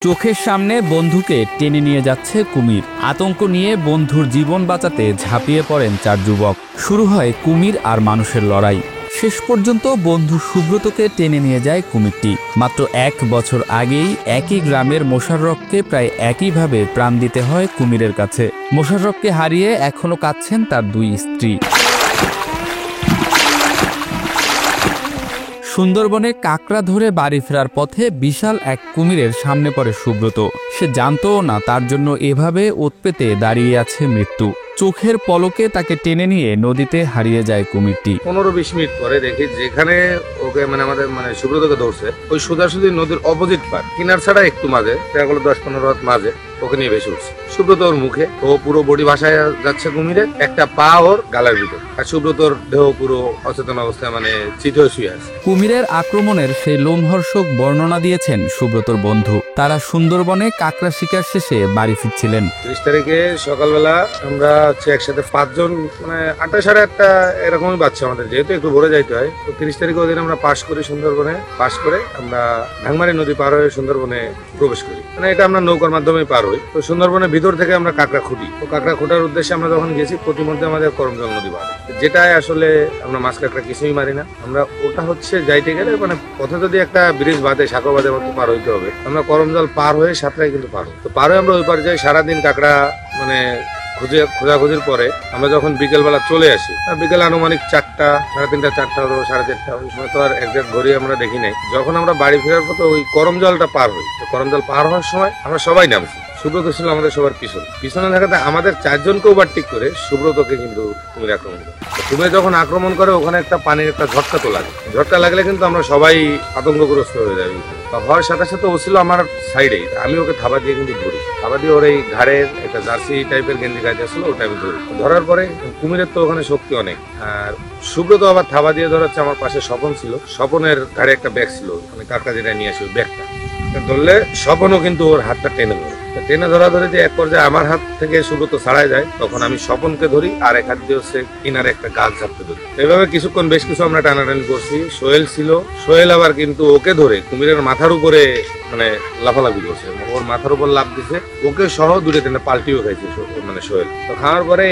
চোখের সামনে বন্ধুকে টেনে নিয়ে যাচ্ছে কুমির। আতঙ্ক নিয়ে বন্ধুর জীবন বাঁচাতে ঝাঁপিয়ে পড়েন ৪ যুবক। শুরু হয় কুমির আর মানুষের লড়াই। শেষ পর্যন্ত বন্ধু সুব্রতকে টেনে নিয়ে যায় কুমিরটি। মাত্র ১ বছর আগেই একই গ্রামের মোশাররফকে প্রায় একইভাবে প্রাণ দিতে হয় কুমিরের কাছে। মোশাররফকে হারিয়ে এখনও কাঁদছেন তার ২ স্ত্রী। সুন্দরবনে কাকড়া ধরে বাড়ি ফেরার পথে বিশাল এক কুমিরের সামনে পড়ে সুব্রত। সে জানতও না তার জন্য এভাবে ওত পেতে দাঁড়িয়ে আছে মৃত্যু। চোখের পলকে তাকে টেনে নিয়ে নদীতে হারিয়ে যায় কুমিরটি। ১৫-২০ মিনিট পরে দেখি যেখানে ওকে আমাদের সুব্রতকে ধরছে ওই সোজাসুজি নদীর অপোজিট পার, কিনার ছাড়া একটু মাঝে, দেখা গেলো ১০-১৫ হাত মাঝে ওকে নিয়ে ভেসে উঠছে। সুব্রত ওর মুখে, ও পুরো বডি ভাসায় যাচ্ছে কুমিরে, একটা পা ওর গালার ভিতর, আর সুব্রতর দেহ পুরো অচেতন অবস্থায় চিত হয়ে শুয়ে আছে। কুমিরের আক্রমণের সেই লোমহর্ষক বর্ণনা দিয়েছেন সুব্রতর বন্ধু। তারা সুন্দরবনে কাকড়া শিকার শেষে বাড়ি ফিরছিলেন। ৩০ তারিখে সকালবেলা আমরা একসাথে ৫ জন, ৮টা সাড়ে ৮টা এরকমই বাচ্চা আমাদের, যেহেতু একটু ভোরে যাইতে হয়। তো ৩০ তারিখে ওদিন আমরা পাশ করি, সুন্দরবনে পাশ করে আমরা ঢাংমারি নদী পার হয়ে সুন্দরবনে প্রবেশ করি। এটা আমরা নৌকার মাধ্যমে পার হই। তো সুন্দরবনের ভিতর থেকে আমরা কাকড়া খুঁটি। তো কাকড়া খোঁটার উদ্দেশ্যে আমরা যখন গেছি, প্রতিমধ্যে আমাদের করমজল নদী পার, যেটাই আসলে আমরা মাছ কাকড়া কিছুই মারি না। আমরা ওটা যাইতে গেলে পথে যদি একটা ব্রিজ বাঁধে, সাঁকো বাঁধে মতো পার হইতে হবে। আমরা করমজল পার হয়ে সাঁতরাই কিন্তু পার হই। তো পার হয়ে আমরা ওই পারে যাই, সারাদিন কাকড়া খোঁজাখুঁজির পরে আমরা যখন বিকেলবেলা চলে আসি, বিকেল আনুমানিক ৪টা, সাড়ে ৩টা, ৪টা হলো, সাড়ে ৪টা, ওই সময় তো আর একজাক্ট ঘড়ি আমরা দেখি নাই। যখন আমরা বাড়ি ফেরার পথে ওই করমজলটা পার হই, তো করমজল পার হওয়ার সময় আমরা সবাই নামছি। সুব্রত ছিল আমাদের সবার পিছনে থাকাতে আমাদের ৪ জনকে ওভারটেক করে সুব্রতকে কিন্তু কুমির আক্রমণ করে। কুমির যখন আক্রমণ করে ওখানে একটা পানির একটা ঝটকা তো লাগে। ঝটকা লাগলে কিন্তু আমরা সবাই আতঙ্কগ্রস্ত হয়ে যাই। হওয়ার সাথে সাথে ও ছিল আমার সাইডেই, আমি ওকে থাবা দিয়ে কিন্তু ধরি। থাবা দিয়ে ওর এই ঘাড়ের একটা জার্সি টাইপের গেঞ্জি গাছ আসলো, ওটা আমি ধরি। ধরার পরে কুমিরের তো ওখানে শক্তি অনেক, আর সুব্রত আবার থাবা দিয়ে ধরাচ্ছে। আমার পাশে স্বপন ছিল, স্বপনের ঘাড়ে একটা ব্যাগ ছিল, কাকড়া যেটা নিয়ে আসি ওই ব্যাগটা ধরলে স্বপনও কিন্তু ওর হাতটা টেনে ধরে। টেনে ধরাধরিতে এক পর্যায়ে আমার হাত থেকে সুব্রত ছাড়াই যায়, তখন আমি স্বপনকে ধরি আর এক হাত দিয়ে হচ্ছে কিনারে একটা গাছ ঝাপতে ধরি। এভাবে কিছুক্ষণ বেশ কিছু আমরা টানাটানি করছি। সোহেল ছিল, সোহেল আবার কিন্তু ওকে ধরে কুমিরের মাথার উপরে লাফালাফি করছে, ওর মাথার উপর লাফ দিছে, ওকে সহ ২-৩টা পাল্টিও খাইছে সোহেল। তো খাওয়ার পরে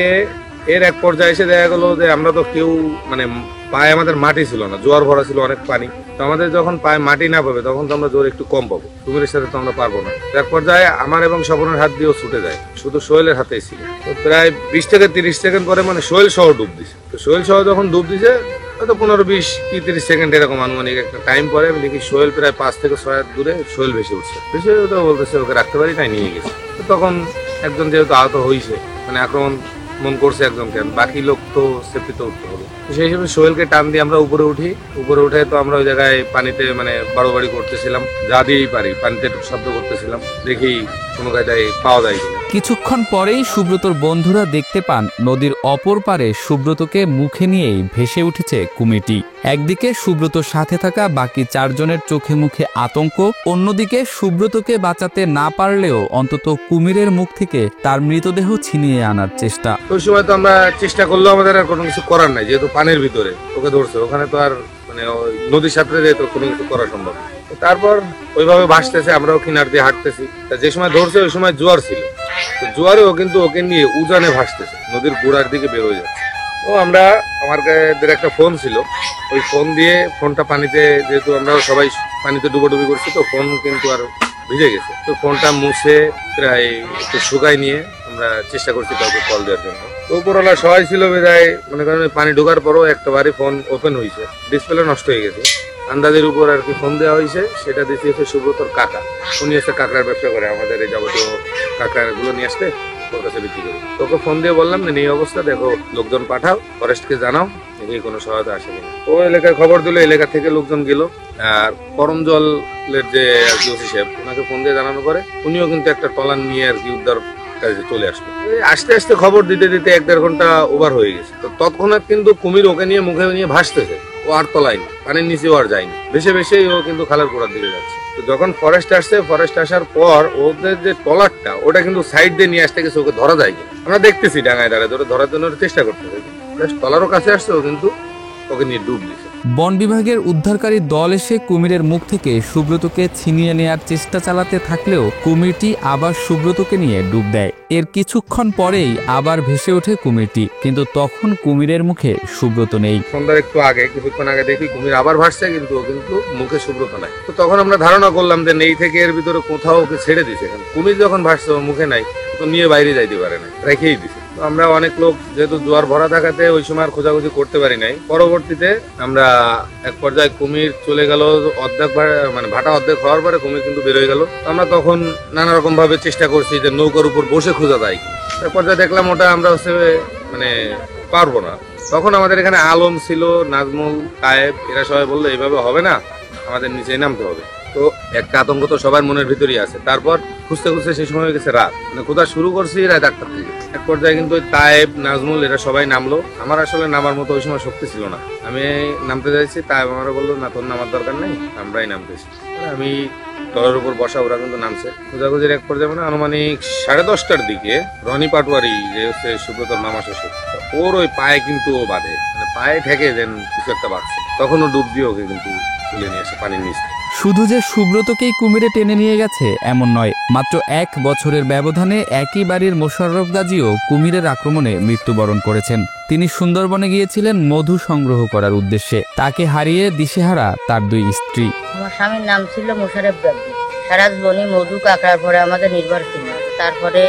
এর এক পর্যায়ে এসে দেখা গেলো যে আমরা তো কেউ পায়ে আমাদের মাটি ছিল না, জোয়ার ভরা ছিল, অনেক পানি। তো আমাদের যখন পায়ে মাটি না পাবে তখন তো আমরা জোর একটু কম পাবো, কুমিরের সাথে তো আমরা পারবো না। এক পর্যায়ে আমার এবং স্বপনের হাত দিয়েও ছুটে যায়, শুধু সোহেলের হাতেই ছিল। তো প্রায় ২০ থেকে ৩০ সেকেন্ড পরে সোহেল সহ ডুব দিছে। তো সোহেল সহ যখন ডুব দিছে, হয়তো ১৫-২০ কি ৩০ সেকেন্ড এরকম আনুমানিক একটা টাইম পরে আমি দেখি সোহেল প্রায় ৫ থেকে ৬ হাত দূরে সোহেল ভেসে উঠছে। ভেসে তো বলতেছে ওকে রাখতে পারি, তাই নিয়ে গেছে। তো তখন একজন যেহেতু আহত হয়েছে, আক্রমণ মন করছে একজনকে, বাকি লোক তো সেফটিতে উঠতে হবে। সেই হিসেবে সোহেলকে টান দিয়ে আমরা উপরে উঠি। উপরে উঠে তো আমরা ওই জায়গায় পানিতে বাড়োবাড়ি করতেছিলাম, যা দিয়েই পারি পানিতে শব্দ করতেছিলাম, দেখি কোনো কায়দায় পাওয়া যায় কিনা। কিছুক্ষণ পরেই সুব্রতর বন্ধুরা দেখতে পান নদীর অপর পারে সুব্রতকে মুখে নিয়েই ভেসে উঠেছে কুমিরটি। একদিকে সুব্রতর সাথে থাকা বাকি ৪ জনের চোখে মুখে আতঙ্ক, অন্যদিকে সুব্রতকে বাঁচাতে না পারলেও অন্তত কুমিরের মুখ থেকে তার মৃতদেহ ছিনিয়ে আনার চেষ্টা। ওই সময় তো আমরা চেষ্টা করলেও আমাদের আর কোনো কিছু করার নাই, যেহেতু পানির ভিতরে ওকে ধরছে, ওখানে তো আর নদীর সাথে যেহেতু কোনো কিছু করা সম্ভব। তারপর ওইভাবে ভাসতেছে, আমরাও কিনার দিয়ে হাঁটতেছি। যে সময় ধরছে ওই সময় জোয়ার ছিল, জোয়ারেও কিন্তু ওকে নিয়ে উজানে ভাসতেছে, নদীর গোড়ার দিকে বের হয়ে যাচ্ছে। ও আমার কাছে একটা ফোন ছিল, ওই ফোন দিয়ে ফোনটা পানিতে, যেহেতু আমরা সবাই পানিতে ডুবোডুবি করছি, তো ফোন কিন্তু আর ভিজে গেছে। তো ফোনটা মুছে প্রায় একটু শুকাই নিয়ে আমরা চেষ্টা করছি কাউকে কল দেওয়ার জন্য। তো উপরওয়ালা সবাই ছিল বেজায়, পানি ঢোকার পরও একটাবারই ফোন ওপেন হয়েছে, ডিসপ্লে নষ্ট হয়ে গেছে। আন্দাজের উপর আর কি ফোন দেওয়া হয়েছে, সেটা দিতে সুব্রতর কাকা, উনি এসে কাঁকড়ার ব্যবসা করে, আমাদের এই যাবতীয় কাঁকড়াগুলো নিয়ে আসতে ওর কাছে বিক্রি করি। তোকে ফোন দিয়ে বললাম যে এই অবস্থা, দেখো লোকজন পাঠাও, ফরেস্টকে জানাও এই কোনো সহায়তা আসে কিনা। ও এলাকায় খবর দিল, এলাকা থেকে লোকজন গেল, আর করমজলের যে আর কি ওসি সাহেব, ওনাকে ফোন দিয়ে জানানো করে, উনিও কিন্তু একটা ট্রলার নিয়ে আর কি উদ্ধার কাজে চলে আসলো। আস্তে আস্তে খবর দিতে দিতে ১-১.৫ ঘন্টা ওভার হয়ে গেছে। তো তৎক্ষণাৎ কিন্তু কুমির ওকে নিয়ে মুখে নিয়ে ভাসতেছে, ও আর তলায়নি, পানির নিচেও আর যায়নি, ভেসে ভেসেই ও কিন্তু খালের গোড়ার দিকে যাচ্ছে। তো যখন ফরেস্ট আসছে, ফরেস্ট আসার পর ওদের যে ট্রলারটা, ওটা কিন্তু সাইড দিয়ে নিয়ে আসতে গেছে, ওকে ধরা যায় কিনা আমরা দেখতেছি, ডাঙায় দাঁড়ায় ধরে ধরার জন্য চেষ্টা করতে হবে। ট্রলারও কাছে আসছে, ও কিন্তু ওকে নিয়ে ডুব দিচ্ছে। বন বিভাগের উদ্ধারকারী দল এসে কুমিরের মুখ থেকে সুব্রতকে ছিনিয়ে নেয়ার চেষ্টা চালাতে থাকলেও কুমিরটি আবার সুব্রতকে নিয়ে ডুব দেয়। এর কিছুক্ষণ পরেই আবার ভেসে ওঠে কুমিরটি, কিন্তু তখন কুমিরের মুখে সুব্রত নেই। সন্ধ্যার একটু আগে, কিছুক্ষণ আগে দেখি কুমির আবার ভাসছে, কিন্তু ও কিন্তু মুখে সুব্রত নাই। তো তখন আমরা ধারণা করলাম যে নেই থেকে এর ভিতরে কোথাও ওকে ছেড়ে দিছে। কুমির যখন ভাসছে ও মুখে নাই, তো নিয়ে বাইরে যাইতে পারে না, রেখেই দিছে। তো আমরা অনেক লোক যেহেতু জোয়ার ভরা থাকাতে ওই সময় আর খোঁজাখুঁজি করতে পারি নাই। পরবর্তীতে আমরা এক পর্যায়ে কুমির চলে গেল অর্ধেক, মানে ভাটা অর্ধেক হওয়ার পরে কুমির কিন্তু বেরোয় গেল। আমরা তখন নানা রকম ভাবে চেষ্টা করছি যে নৌকার উপর বসে খোঁজা যায়। এক পর্যায়ে দেখলাম ওটা আমরা মানে পারবো না। তখন আমাদের এখানে আলম ছিল, নাজমুল, কায়েব, এরা সবাই বললো এইভাবে হবে না, আমাদের নিচে নামতে হবে। তো একটা আতঙ্ক তো সবার মনের ভিতরেই আছে। তারপর খুঁজতে খুঁজতে সেই সময় হয়ে গেছে রাত, মানে খোঁজা শুরু করছি রাত 8টার থেকে। এক পর্যায়ে কিন্তু তায়েব, নাজমুল এরা সবাই নামলো। আমার আসলে নামার মতো ওই সময় শক্তি ছিল না। আমি নামতে চাইছি, তায়েব আমার বললো না, তোর নামার দরকার নেই, আমরাই নামতেছি। আমি দলের উপর বসা, ওরা কিন্তু নামছে। খোঁজাখুঁজির এক পর্যায়ে মানে আনুমানিক 10:30টার দিকে রনি পাটোয়ারি, যে হচ্ছে সুব্রতর মামা শ্বশুর, ওর ওই পায়ে কিন্তু ও বাঁধে, মানে পায়ে ঠেকে যেন কিছু একটা বাঁধছে। তখন ও ডুব দিয়ে ওকে কিন্তু তুলে নিয়ে আসে পানির নিচে। শুধু যে সুব্রতকেই কুমিরে টেনে নিয়ে গেছে এমন নয়, মাত্র 1 বছরের ব্যবধানে একই বাড়ির মোশাররফ গাজীও কুমিরের আক্রমণে মৃত্যুবরণ করেছেন। তিনি সুন্দরবনে গিয়েছিলেন মধু সংগ্রহ করার উদ্দেশ্যে। তাকে হারিয়ে দিশেহারা তার 2 স্ত্রী। আমার স্বামীর নাম ছিল মোশাররফ গাজী। সারা জীবনই মধু কাঁকড়ার পরে আমাদের নির্ভর ছিল। তারপরে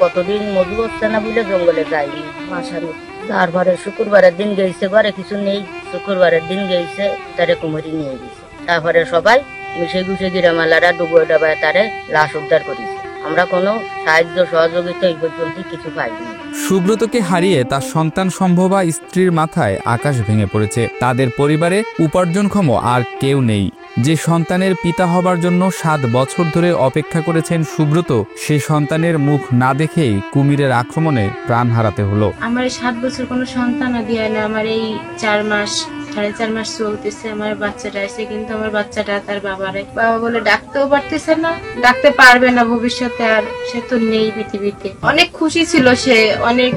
কতদিন মধু হচ্ছে না বলে জঙ্গলে যাইনি আমার স্বামী। তারপরে শুক্রবারের দিন গেছে, ঘরে কিছু নেই, শুক্রবারের দিন গেছে, তারে কুমিরি নিয়ে গেছে। তারপরে সবাই মিশে গুছে গিরামালারা ডুবো ডাবায় তারে লাশ উদ্ধার করেছে। আমরা কোনো সাহায্য সহযোগিতা এই পর্যন্ত কিছু পাইনি। সুব্রতকে হারিয়ে তার সন্তান সম্ভবা স্ত্রীর মাথায় আকাশ ভেঙে পড়েছে। তাদের পরিবারে উপার্জনক্ষম আর কেউ নেই। যে সন্তানের পিতা হবার জন্য 7 বছর ধরে অপেক্ষা করেছেন সুব্রত, সেই সন্তানের মুখ না দেখেই কুমিরের আক্রমণে প্রাণ হারাতে হলো। আমার 7 বছর কোনো সন্তান দিয়ে না, আমার এই 4 মাস 4.5 মাস চলতেছে আমার বাচ্চাটা আছে, কিন্তু আমার বাচ্চাটা তার বাবা বলে ডাকতেও পারতেছে না, ডাকতে পারবে না ভবিষ্যতে, আর সে তো নেই পৃথিবীতে। অনেক খুশি ছিল সে, অনেক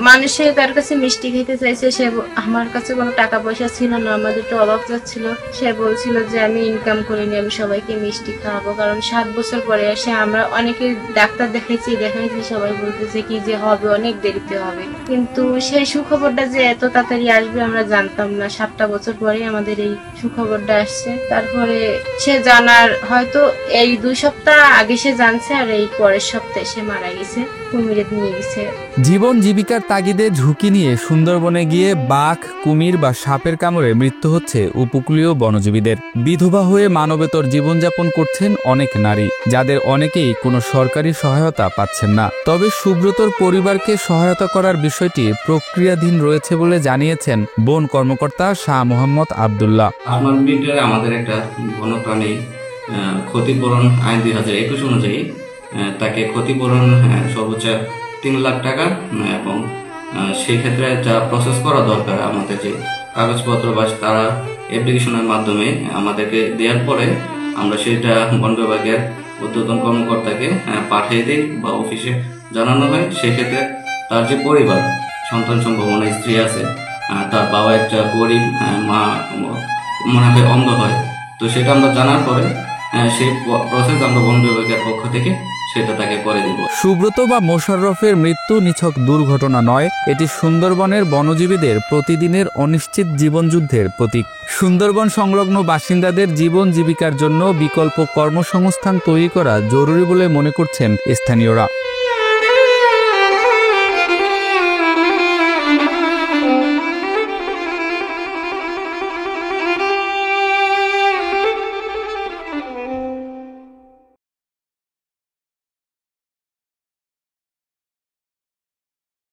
মানুষে তার কাছে মিষ্টি খেতে চাইছে। সে, আমার কাছে কোনো টাকা পয়সা ছিল না, আমাদের তো অভাব যাচ্ছিল। সে বলছিল যে আমি ইনকাম করে নিয়ে আমি সবাইকে মিষ্টি খাওয়াবো, কারণ 7 বছর পরে এসে আমরা অনেকে ডাক্তার দেখাইছি, সবাই বলতেছে কি যে হবে, অনেক দেরিতে হবে। কিন্তু সেই সুখবরটা যে এত তাড়াতাড়ি আসবে আমরা জানতাম না। 7টা বছর পরে আমাদের এই সুখবরটা আসছে। তারপরে সে জানার হয়তো এই 2 সপ্তাহ আগে সে জানছে, আর এই পরের সপ্তাহে সে মারা গেছে, কুমিরে নিয়ে গেছে। জীবন জীবিকার তাগিদে ঝুঁকি নিয়ে সুন্দরবনে গিয়ে বাঘ, কুমির বা সাপের কামড়ে মৃত্যু হচ্ছে উপকূলীয় বনজীবীদের। বিধবা হয়ে মানবেতর জীবনযাপন করছেন অনেক নারী, যাদের অনেকেই কোনো সরকারি সহায়তা পাচ্ছেন না। তবে সুব্রতর পরিবারকে সহায়তা করার বিষয়টি প্রক্রিয়াধীন রয়েছে বলে জানিয়েছেন বন কর্মকর্তা শাহ মোহাম্মদ আব্দুল্লাহ। আমার বিরুদ্ধে আমাদের একটা বন্যপ্রাণী ক্ষতিপূরণ আইন 2021 অনুযায়ী তাকে ক্ষতিপূরণ সর্বোচ্চ 3 লাখ টাকা, এবং সেই ক্ষেত্রে যা প্রসেস করা দরকার, আমাদের যে কাগজপত্র বা তারা অ্যাপ্লিকেশনের মাধ্যমে আমাদেরকে দেওয়ার পরে আমরা সেটা বন বিভাগের ঊর্ধ্বতন কর্মকর্তাকে পাঠিয়ে দিই বা অফিসে জানানো হয়। সেক্ষেত্রে তার যে পরিবার, সন্তান সম্ভাবনা স্ত্রী আছে, তার বাবা একটা গরিব, মা মনে হয় অন্ধ হয়, তো সেটা আমরা জানার পরে সেই প্রসেস আমরা বন বিভাগের পক্ষ থেকে সেটা তাকে করে দিব। সুব্রত বা মোশাররফের মৃত্যু নিছক দুর্ঘটনা নয়, এটি সুন্দরবনের বনজীবীদের প্রতিদিনের অনিশ্চিত জীবনযুদ্ধের প্রতীক। সুন্দরবন সংলগ্ন বাসিন্দাদের জীবন জীবিকার জন্য বিকল্প কর্মসংস্থান তৈরি করা জরুরি বলে মনে করছেন স্থানীয়রা।